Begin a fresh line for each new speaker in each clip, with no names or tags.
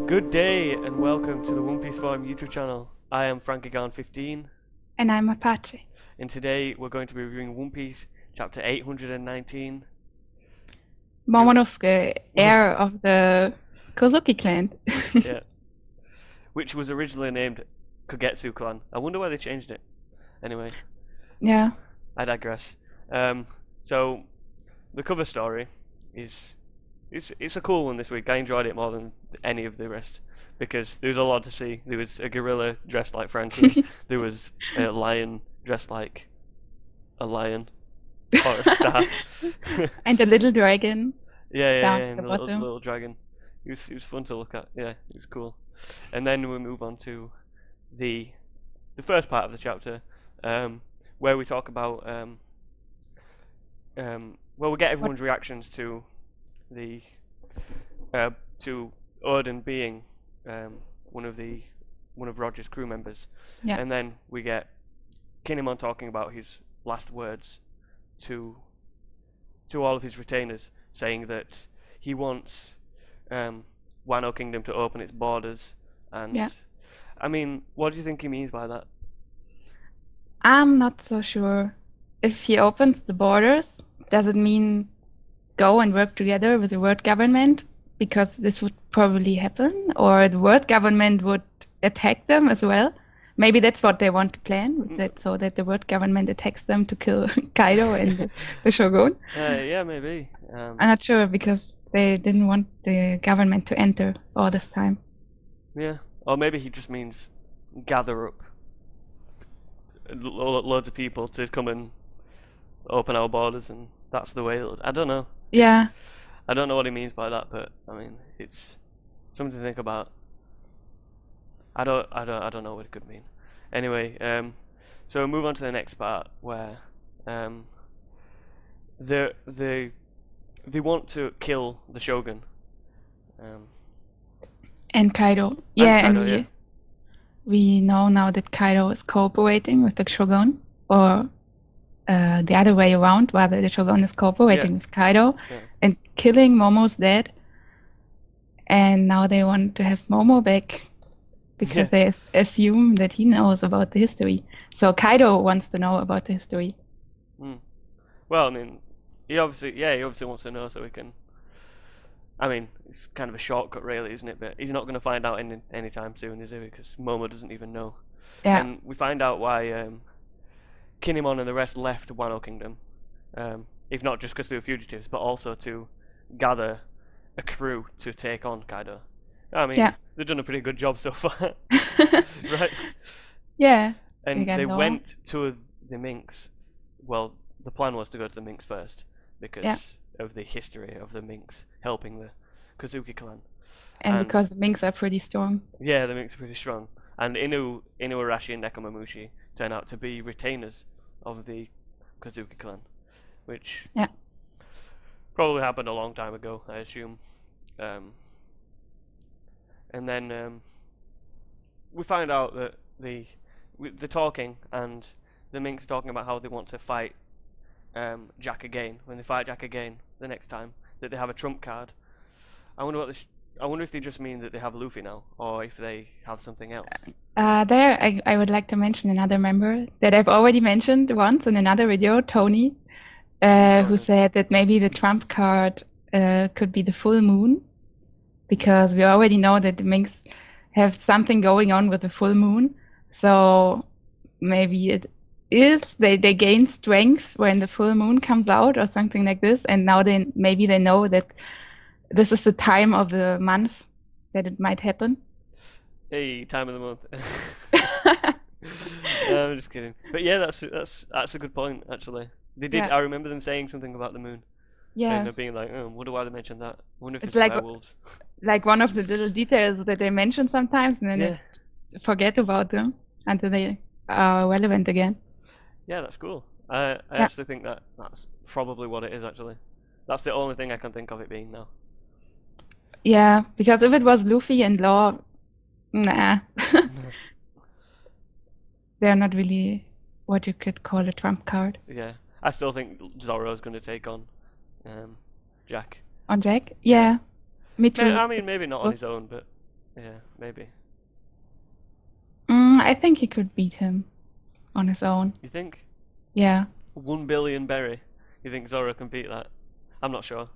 Good day and welcome to the One Piece Forum YouTube channel. I am Frankigan15
And I'm Mapache.
and today we're going to be reviewing One Piece chapter 819.
Momonosuke, heir of the Kozuki clan.
Yeah, which was originally named Kogetsu clan. I wonder why they changed it. Anyway,
Yeah.
I digress. So the cover story is it's a cool one this week. I enjoyed it more than any of the rest because there was a lot to see. There was a gorilla dressed like Frankie. There was a lion dressed like a lion or a star.
And the little dragon
Yeah,
down at
and
the
the
bottom.
little dragon. It was fun to look at. Yeah, it was cool. And then we move on to the first part of the chapter, where we talk about well, we get
What?
everyone's reactions to the to Odin being one of Roger's crew members,
Yeah.
and then we get Kinemon talking about his last words to all of his retainers, saying that he wants Wano Kingdom to open its borders, and
Yeah.
I mean, what do you think he means by that?
I'm not so sure. If he opens the borders, does it mean go and work together with the world government? Because this would probably happen, or the world government would attack them as well. Maybe that's what they want to plan, that so that the world government attacks them to kill Kaido and the Shogun.
Yeah, maybe.
I'm not sure because they didn't want the government to enter all this time.
Yeah, or maybe he just means gather up loads of people to come and open our borders, and that's the way. I don't know.
Yeah,
I don't know what he means by that, but I mean, it's something to think about. I don't know what it could mean. Anyway, so we'll move on to the next part where they want to kill the Shogun.
and Kaido. Yeah,
Kaido,
and
yeah.
we know now that Kaido is cooperating with the Shogun, or the other way around, rather the Shogun is cooperating with Kaido
Yeah.
and killing Momo's dad. And now they want to have Momo back because
Yeah.
they assume that he knows about the history. So Kaido wants to know about the history.
Well, I mean, he obviously wants to know so he can. I mean, it's kind of a shortcut, really, isn't it? But he's not going to find out anytime soon, is he? Because Momo doesn't even know.
Yeah,
And we find out why Kinemon and the rest left Wano Kingdom, if not just because they were fugitives, but also to gather a crew to take on Kaido. I mean,
Yeah.
they've done a pretty good job so far, right?
yeah,
And
got
they
Law.
went to the Minks. Well, the plan was to go to the Minks first because of the history of the Minks helping the Kozuki clan.
and
and-
because the Minks are pretty strong.
Yeah, the Minks are pretty strong. And Inuarashi and Nekomamushi turn out to be retainers of the Kozuki clan, which
Yeah.
probably happened a long time ago, I assume. And then we find out that they're talking, and the Minks are talking about how they want to fight Jack again. When they fight Jack again the next time, that they have a trump card. I wonder if they just mean that they have Luffy now, or if they have something else.
There, I would like to mention another member that I've already mentioned once in another video, Tony, who
Tony.
said that maybe the trump card could be the full moon, because we already know that the Minks have something going on with the full moon. So maybe it is they gain strength when the full moon comes out or something like this, and now maybe they know that this is the time of the month that it might happen.
Hey, time of the month. No, I'm just kidding. But yeah, that's a good point actually. They did.
Yeah.
I remember them saying something about the moon,
Yeah,
and being like, "Oh, wonder why they mentioned that. Wonder if
It's
it's
like-
werewolves."
like one of the little details that they mention sometimes, and then
Yeah,
they forget about them until they are relevant again.
yeah, that's cool. I actually think that's probably what it is. Actually, that's the only thing I can think of it being now.
Yeah, because if it was Luffy and Law, nah. They're not really what you could call a trump card
Yeah, I still think Zoro's going to take on Jack.
on Jack. Yeah, me too.
I mean, maybe not on his own, but Yeah, maybe.
I think he could beat him on his own.
You think?
Yeah.
1 billion berry. You think Zoro can beat that? I'm not sure.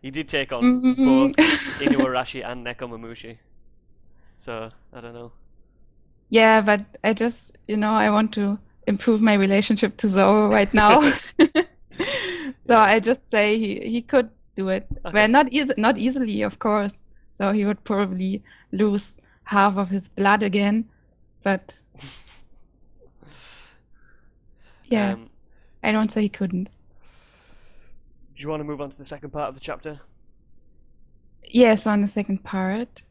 He did take on
Mm.
both Inuarashi and Nekomamushi. So, I don't know.
Yeah, but I just, I want to improve my relationship to Zoro right now. So
Yeah.
I just say he could do it. Well,
Okay.
not easily, of course. So he would probably lose half of his blood again. But yeah,
Um,
I don't say he couldn't.
do you want to move on to the second part of the chapter?
Yes, on the second part,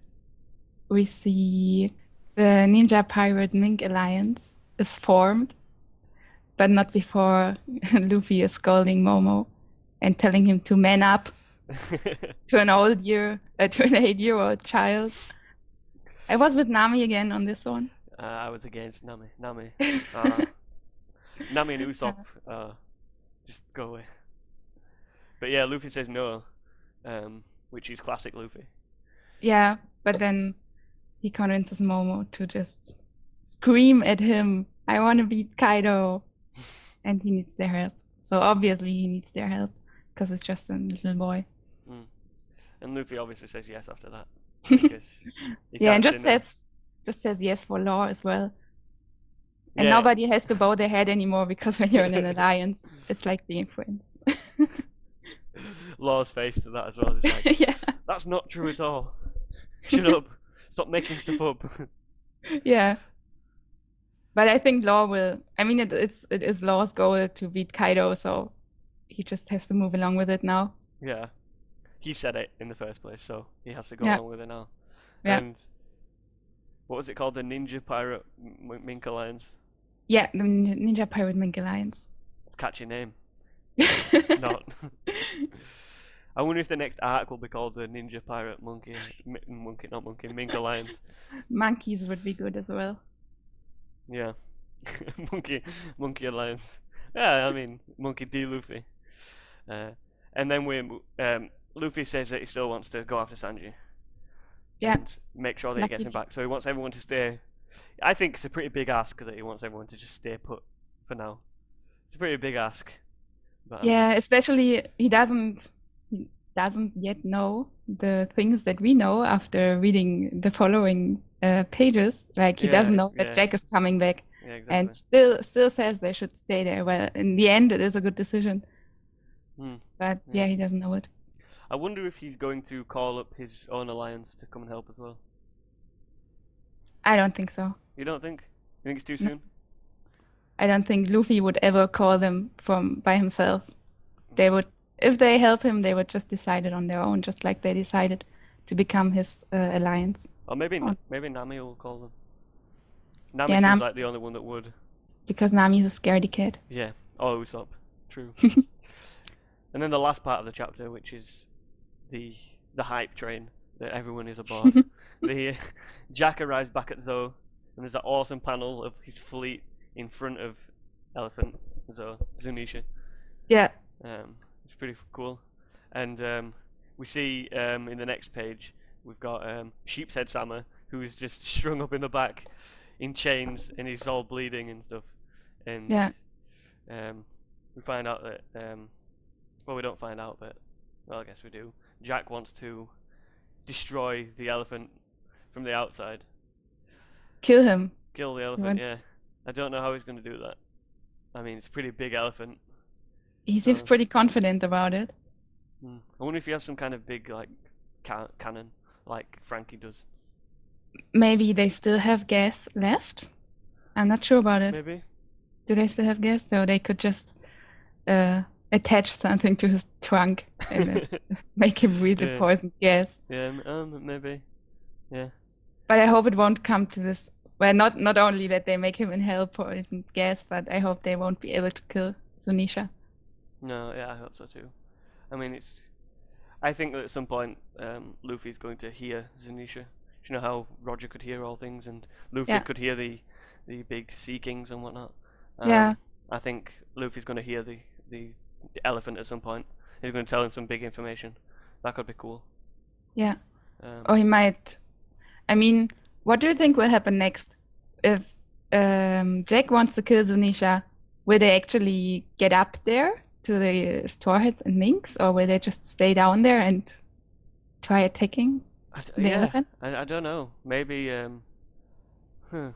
we see the Ninja Pirate Mink Alliance is formed, but not before Luffy is scolding Momo and telling him to man up to an 8-year-old child. I was with Nami again on this one.
I was against Nami. Nami and Usopp, just go away. But yeah, Luffy says no, which is classic Luffy.
Yeah, but then he convinces Momo to just scream at him, I want to beat Kaido. And he needs their help. So obviously he needs their help because it's just a little boy.
And Luffy obviously says yes after that because he
Yeah, and
can't say no.
just says yes for law as well. And
Yeah.
nobody has to bow their head anymore because when you're in an alliance, it's like being friends.
Law's face to that as well. It's like,
Yeah.
that's not true at all. Shut up. Stop making stuff up.
Yeah. But I think Law will. I mean, it is Law's goal to beat Kaido, so he just has to move along with it now.
Yeah. He said it in the first place, so he has to go
Yeah.
along with it now.
Yeah.
And what was it called? The Ninja Pirate Mink Alliance?
Yeah, the Ninja Pirate Mink Alliance.
It's a catchy name. Not. I wonder if the next arc will be called the Ninja Pirate Mink Alliance.
Monkeys would be good as well.
Yeah. Monkey Alliance. Yeah, I mean, Monkey D. Luffy. And then Luffy says that he still wants to go after Sanji.
Yeah.
And make sure that he gets him back. So he wants everyone to stay. I think it's a pretty big ask that he wants everyone to just stay put for now. It's a pretty big ask. But,
Yeah, especially he doesn't yet know the things that we know after reading the following pages. Like he doesn't know that Jack is coming back,
yeah, exactly.
and still says they should stay there. Well, in the end, it is a good decision. But yeah, he doesn't know it.
I wonder if he's going to call up his own alliance to come and help as well.
I don't think so.
You don't think? You think it's too soon?
I don't think Luffy would ever call them by himself. They would, if they help him, they would just decide it on their own, just like they decided to become his alliance.
Or maybe Nami will call them. Nami
Yeah,
seems like the only one that would.
Because Nami's a scaredy cat.
Yeah. Oh, Usopp. True. And then the last part of the chapter, which is the hype train that everyone is aboard. Jack arrives back at Zoe, and there's that awesome panel of his fleet in front of Elephant Zunisha.
Yeah.
It's pretty cool. And we see in the next page we've got Sheepshead Sama, who is just strung up in the back in chains, and he's all bleeding and stuff. And we find out that well, we don't find out, but well, I guess we do. Jack wants to destroy the elephant from the outside.
Kill him.
Kill the elephant, yeah. I don't know how he's going to do that. I mean, it's a pretty big elephant.
He seems pretty confident about it.
I wonder if he has some kind of big, like, cannon, like Frankie does.
Maybe they still have gas left? I'm not sure about it.
Maybe.
Do they still have gas? So they could just attach something to his trunk and make him breathe the poison gas.
Yeah, maybe. Yeah.
But I hope it won't come to this. Well, not only that they make him inhale poison gas, but I hope they won't be able to kill Zunisha.
No, yeah, I hope so too. I mean, I think that at some point, Luffy's going to hear Zunisha. You know how Roger could hear all things, and Luffy could hear the big Sea Kings and whatnot.
Yeah.
I think Luffy's going to hear the elephant at some point. He's going to tell him some big information. That could be cool.
Yeah.
Um,
Or he might. I mean, what do you think will happen next? If Jack wants to kill Zunisha, will they actually get up there to the Storeheads and Minx, or will they just stay down there and try attacking the
yeah,
elephant?
I don't know. Maybe huh,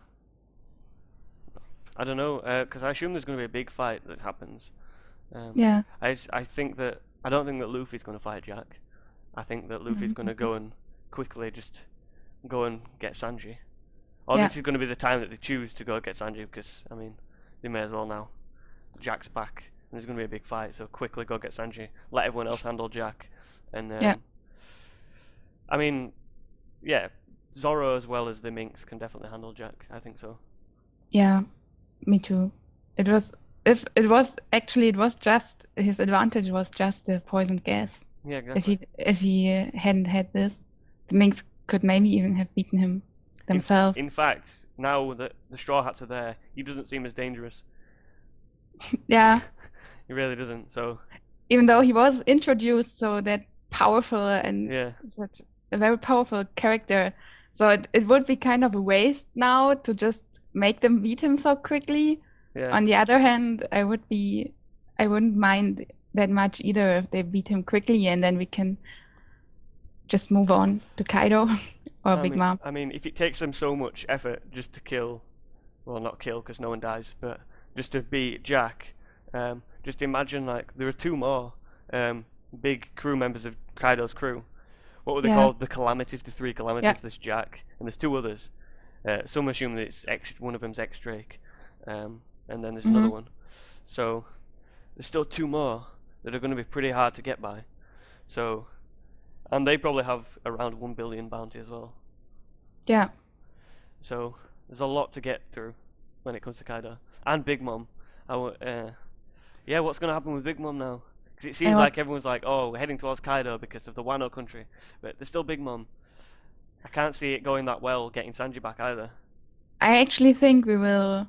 I don't know. Because I assume there's going to be a big fight that happens.
Yeah.
I think that I don't think that Luffy's going to fight Jack. I think that Luffy's going to
Mhm.
go and quickly just go and get Sanji. Or
Yeah.
this is going to be the time that they choose to go get Sanji because I mean they may as well now. Jack's back and there's going to be a big fight, so quickly go get Sanji. Let everyone else handle Jack, and
Yeah.
I mean, yeah, Zoro as well as the Minx can definitely handle Jack. I think so.
Yeah. Me too. It was if it was actually it was just his advantage was just the poisoned gas.
Yeah,
If
exactly.
he hadn't had this, the Minx could maybe even have beaten him themselves.
In fact, now that the Straw Hats are there, he doesn't seem as dangerous.
Yeah.
He really doesn't. So
Even though he was introduced so that powerful and
yeah,
such a very powerful character. So it would be kind of a waste now to just make them beat him so quickly.
yeah.
On the other hand, I wouldn't mind that much either if they beat him quickly and then we can just move on to Kaido or Big Mom.
I mean, if it takes them so much effort just to kill, well, not kill because no one dies, but just to beat Jack, just imagine like there are two more big crew members of Kaido's crew. What were they
Yeah,
called? The Calamities, the three
yeah.
Calamities. This Jack, and there's two others. Some assume that it's one of them's X Drake, and then there's another
Hmm.
one. So there's still two more that are going to be pretty hard to get by. So, and they probably have around 1 billion bounty as well.
Yeah.
So there's a lot to get through when it comes to Kaido and Big Mom. Yeah, what's going to happen with Big Mom now? Because it
I
seems
was
like everyone's like, oh, we're heading towards Kaido because of the Wano country, but there's still Big Mom. I can't see it going that well getting Sanji back either.
I actually think we will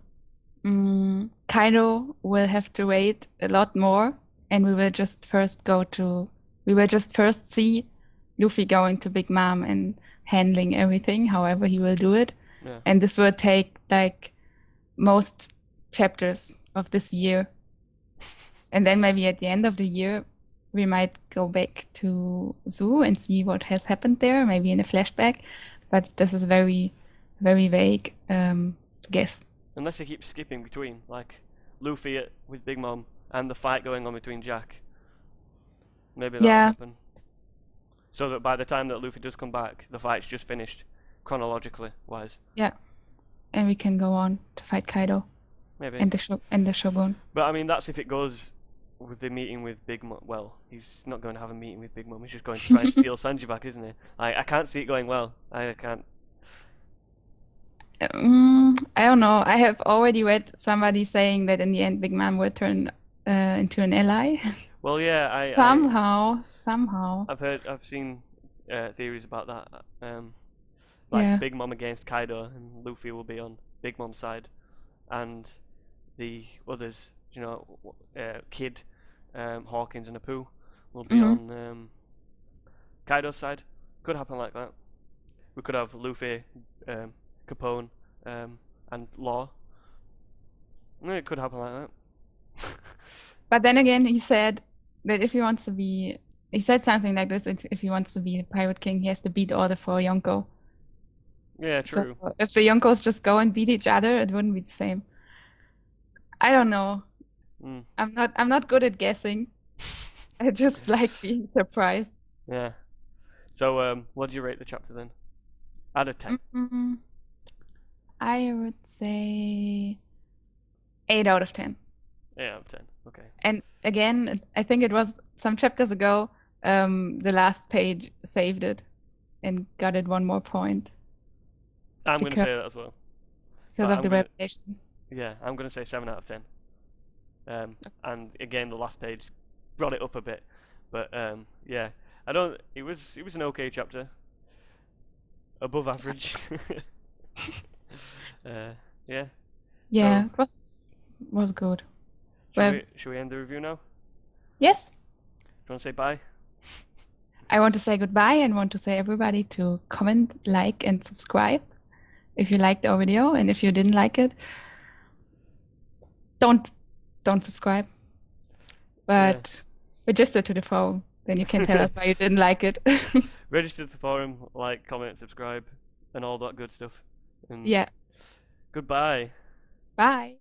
Kaido will have to wait a lot more and we will just first see Luffy going to Big Mom and handling everything, however he will do it.
Yeah,
And this will take like most chapters of this year. And then maybe at the end of the year, we might go back to Zoo and see what has happened there, maybe in a flashback. But this is very, very vague guess.
unless he keeps skipping between, like Luffy with Big Mom and the fight going on between Jack. Maybe that'll
Yeah,
happen. So that by the time that Luffy does come back, the fight's just finished, chronologically wise.
yeah. And we can go on to fight Kaido
Maybe.
and the Shogun.
But I mean, that's if it goes with the meeting with Big Mom. Well, he's not going to have a meeting with Big Mom. He's just going to try and steal Sanji back, isn't he? I can't see it going well. I can't.
I don't know. I have already read somebody saying that in the end, Big Mom will turn into an ally.
Well, yeah,
Somehow.
I've seen theories about that. Like
Yeah.
Big Mom against Kaido, and Luffy will be on Big Mom's side, and the others, Kid, Hawkins, and Apu will be
Hmm.
on Kaido's side. Could happen like that. We could have Luffy, Capone, and Law. It could happen like that.
But then again, he said that he said something like this, if he wants to be the Pirate King, he has to beat all the four Yonko.
Yeah,
So
true.
if the Yonkos just go and beat each other, it wouldn't be the same. I don't know.
Mm.
I'm not good at guessing. I just like being surprised.
Yeah. So, what do you rate the chapter then? Out of 10.
Mm, I would say 8 out of 10.
8 out of 10. Okay.
And again, I think it was some chapters ago, the last page saved it and got it one more point
I'm going to say that
because
as well.
because
But
of the revelation.
yeah, I'm going to say 7 out of 10. And again, the last page brought it up a bit. But yeah, it was an okay chapter. Above average. Yeah.
Yeah,
So,
it was good. Well,
should we end the review now?
yes.
Do you want to say bye?
I want to say goodbye and want to say everybody to comment, like, and subscribe if you liked our video, and if you didn't like it, don't subscribe. But register to the forum, then you can tell us why you didn't like it.
Register to the forum, like, comment, subscribe, and all that good stuff. And
Yeah.
goodbye.
Bye.